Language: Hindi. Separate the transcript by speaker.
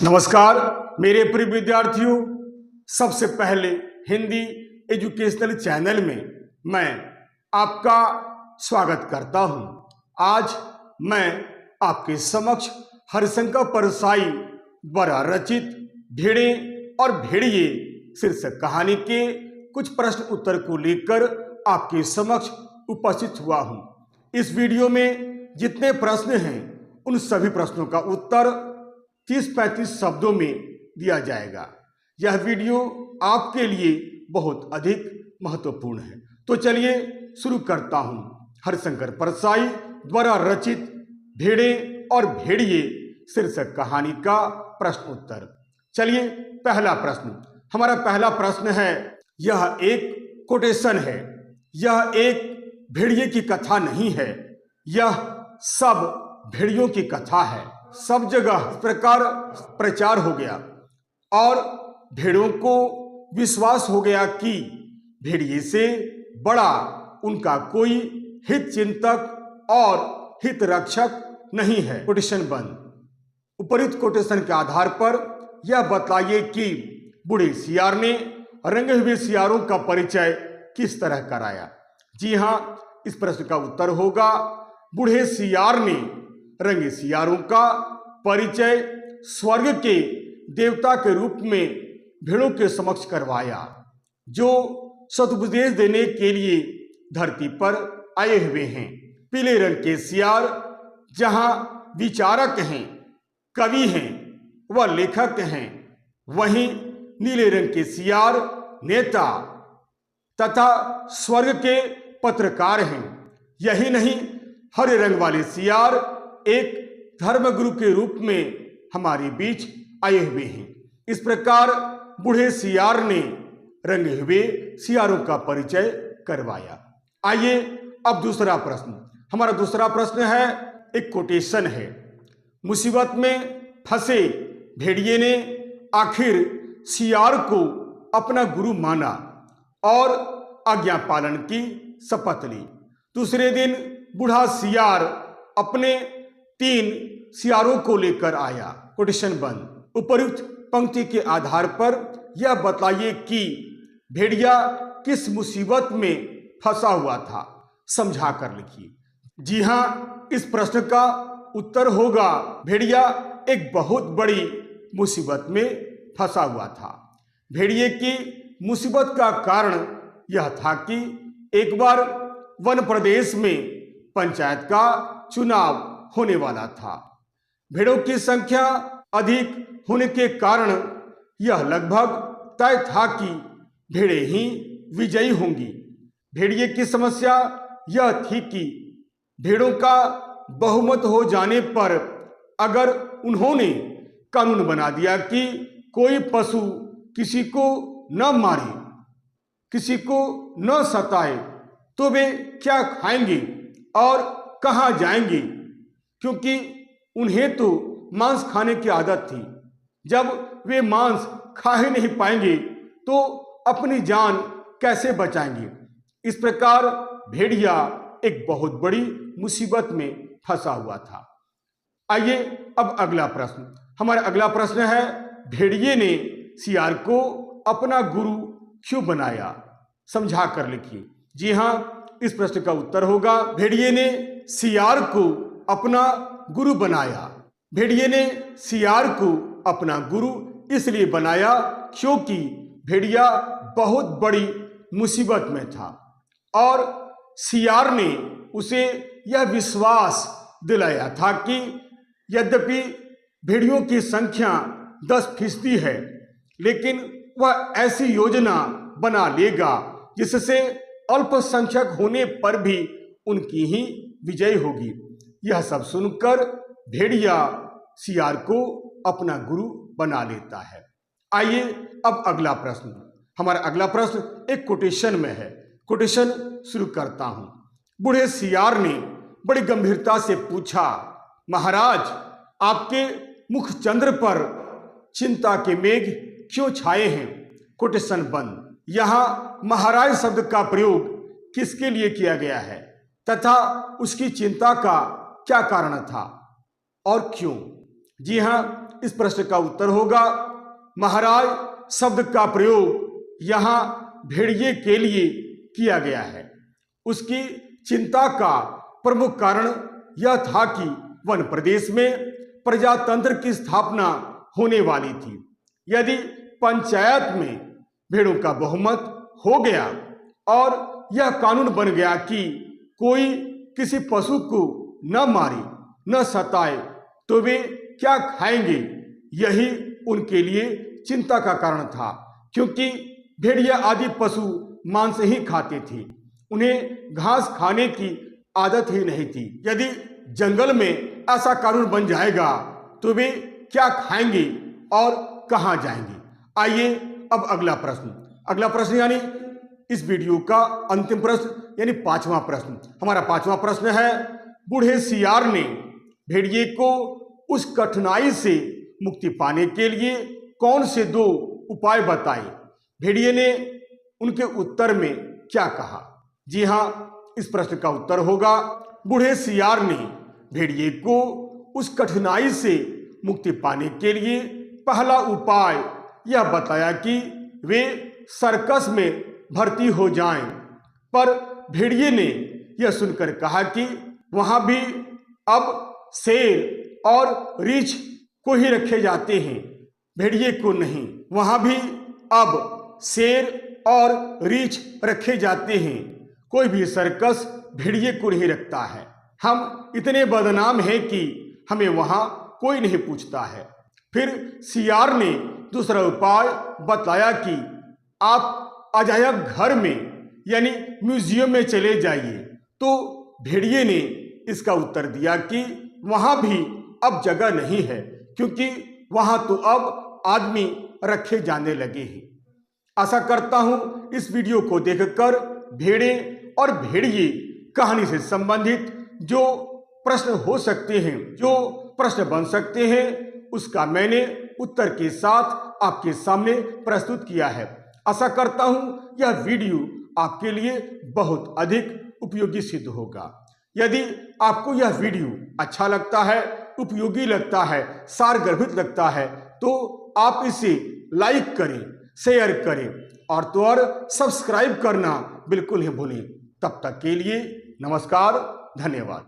Speaker 1: नमस्कार मेरे प्रिय विद्यार्थियों, सबसे पहले हिंदी एजुकेशनल चैनल में मैं आपका स्वागत करता हूं। आज मैं आपके समक्ष हरिशंकर परसाई द्वारा रचित भेड़े और भेड़िए शीर्षक कहानी के कुछ प्रश्न उत्तर को लेकर आपके समक्ष उपस्थित हुआ हूं। इस वीडियो में जितने प्रश्न हैं उन सभी प्रश्नों का उत्तर 30-35 शब्दों में दिया जाएगा। यह वीडियो आपके लिए बहुत अधिक महत्वपूर्ण है। तो चलिए शुरू करता हूं। हरिशंकर परसाई द्वारा रचित भेड़े और भेड़िए शीर्षक कहानी का प्रश्न उत्तर। चलिए पहला प्रश्न, हमारा पहला प्रश्न है, यह एक कोटेशन है। यह एक भेड़िए की कथा नहीं है, यह सब भेड़ियों की कथा है। सब जगह इस प्रकार प्रचार हो गया और भेड़ों को विश्वास हो गया कि भेड़िए से बड़ा उनका कोई हित चिंतक और हित रक्षक नहीं है। कोटेशन बंद। उपरोक्त कोटेशन के आधार पर यह बतलाइए कि बूढ़े सियार ने रंगे हुए सियारों का परिचय किस तरह कराया। जी हाँ, इस प्रश्न का उत्तर होगा, बूढ़े सियार ने रंगे सियारों का परिचय स्वर्ग के देवता के रूप में भेड़ों के समक्ष करवाया, जो सदुपदेश देने के लिए धरती पर आए हुए हैं। पीले रंग के सियार जहां विचारक हैं, कवि हैं व लेखक हैं, वहीं नीले रंग के सियार नेता तथा स्वर्ग के पत्रकार हैं। यही नहीं, हरे रंग वाले सियार एक धर्मगुरु के रूप में हमारे बीच आए हुए हैं। इस प्रकार बूढ़े सियार ने रंगे हुए सियारों का परिचय करवाया। आइए अब दूसरा प्रश्न। हमारा दूसरा प्रश्न है, एक कोटेशन है। मुसीबत में फंसे भेड़िए ने आखिर सियार को अपना गुरु माना और आज्ञा पालन की शपथ ली। दूसरे दिन बूढ़ा सियार अपने 3 सियारों को लेकर आया। कोटेशन बंद। उपर्युक्त पंक्ति के आधार पर यह बतलाइए कि भेड़िया किस मुसीबत में फंसा हुआ था। समझा कर लिखिए। जी हाँ, इस प्रश्न का उत्तर होगा, भेड़िया एक बहुत बड़ी मुसीबत में फंसा हुआ था। भेड़िए की मुसीबत का कारण यह था कि एक बार वन प्रदेश में पंचायत का चुनाव होने वाला था। भेड़ों की संख्या अधिक होने के कारण यह लगभग तय था कि भेड़ें ही विजयी होंगी। भेड़िए की समस्या यह थी कि भेड़ों का बहुमत हो जाने पर अगर उन्होंने कानून बना दिया कि कोई पशु किसी को न मारे, किसी को न सताए, तो वे क्या खाएंगे और कहाँ जाएंगे, क्योंकि उन्हें तो मांस खाने की आदत थी। जब वे मांस खा ही नहीं पाएंगे तो अपनी जान कैसे बचाएंगे। इस प्रकार भेड़िया एक बहुत बड़ी मुसीबत में फंसा हुआ था। आइए अब अगला प्रश्न। हमारा अगला प्रश्न है, भेड़िए ने सियार को अपना गुरु क्यों बनाया। समझा कर लिखिए। जी हाँ, इस प्रश्न का उत्तर होगा, भेड़िए ने सियार को अपना गुरु बनाया। भेड़िए ने सियार को अपना गुरु इसलिए बनाया क्योंकि भेड़िया बहुत बड़ी मुसीबत में था और सियार ने उसे यह विश्वास दिलाया था कि यद्यपि भेड़ियों की संख्या 10% है, लेकिन वह ऐसी योजना बना लेगा जिससे अल्पसंख्यक होने पर भी उनकी ही विजय होगी। यह सब सुनकर भेड़िया सियार को अपना गुरु बना लेता है। आइए अब अगला प्रश्न। हमारा अगला प्रश्न एक कोटेशन में है। कोटेशन शुरू करता हूं। बूढ़े सियार ने बड़ी गंभीरता से पूछा, महाराज, आपके मुख चंद्र पर चिंता के मेघ क्यों छाए हैं। कोटेशन बंद। यहाँ महाराज शब्द का प्रयोग किसके लिए किया गया है तथा उसकी चिंता का क्या कारण था और क्यों। जी हाँ, इस प्रश्न का उत्तर होगा महाराज शब्द का प्रयोग यहाँ भेड़िए के लिए किया गया है। उसकी चिंता का प्रमुख कारण यह था कि वन प्रदेश में प्रजातंत्र की स्थापना होने वाली थी। यदि पंचायत में भेड़ों का बहुमत हो गया और यह कानून बन गया कि कोई किसी पशु को न मारे न सताए तो वे क्या खाएंगे, यही उनके लिए चिंता का कारण था, क्योंकि भेड़िया आदि पशु मांस ही खाते थे। उन्हें घास खाने की आदत ही नहीं थी। यदि जंगल में ऐसा कानून बन जाएगा तो वे क्या खाएंगे और कहाँ जाएंगे। आइए अब अगला प्रश्न यानी इस वीडियो का अंतिम प्रश्न यानी 5वां प्रश्न। हमारा 5वां प्रश्न है, बूढ़े सियार ने भेड़िए को उस कठिनाई से मुक्ति पाने के लिए कौन से 2 उपाय बताए। भेड़िए ने उनके उत्तर में क्या कहा। जी हाँ, इस प्रश्न का उत्तर होगा बूढ़े सियार ने भेड़िए को उस कठिनाई से मुक्ति पाने के लिए पहला उपाय यह बताया कि वे सर्कस में भर्ती हो जाएं। पर भेड़िए ने यह सुनकर कहा कि वहां भी अब शेर और रीछ को ही रखे जाते हैं, भेड़िए को नहीं। वहां भी अब शेर और रीछ रखे जाते हैं, कोई भी सर्कस भेड़िए को नहीं रखता है। हम इतने बदनाम हैं कि हमें वहां कोई नहीं पूछता है। फिर सियार ने दूसरा उपाय बताया कि आप अजायब घर में यानी म्यूजियम में चले जाइए। तो भेड़िए ने इसका उत्तर दिया कि वहां भी अब जगह नहीं है, क्योंकि वहां तो अब आदमी रखे जाने लगे हैं। आशा करता हूं इस वीडियो को देखकर भेड़े और भेड़िए कहानी से संबंधित जो प्रश्न हो सकते हैं, जो प्रश्न बन सकते हैं, उसका मैंने उत्तर के साथ आपके सामने प्रस्तुत किया है। आशा करता हूं यह वीडियो आपके लिए बहुत अधिक उपयोगी सिद्ध होगा। यदि आपको यह वीडियो अच्छा लगता है, उपयोगी लगता है, सारगर्भित लगता है, तो आप इसे लाइक करें, शेयर करें और तो और सब्सक्राइब करना बिल्कुल नहीं भूलें। तब तक के लिए नमस्कार, धन्यवाद।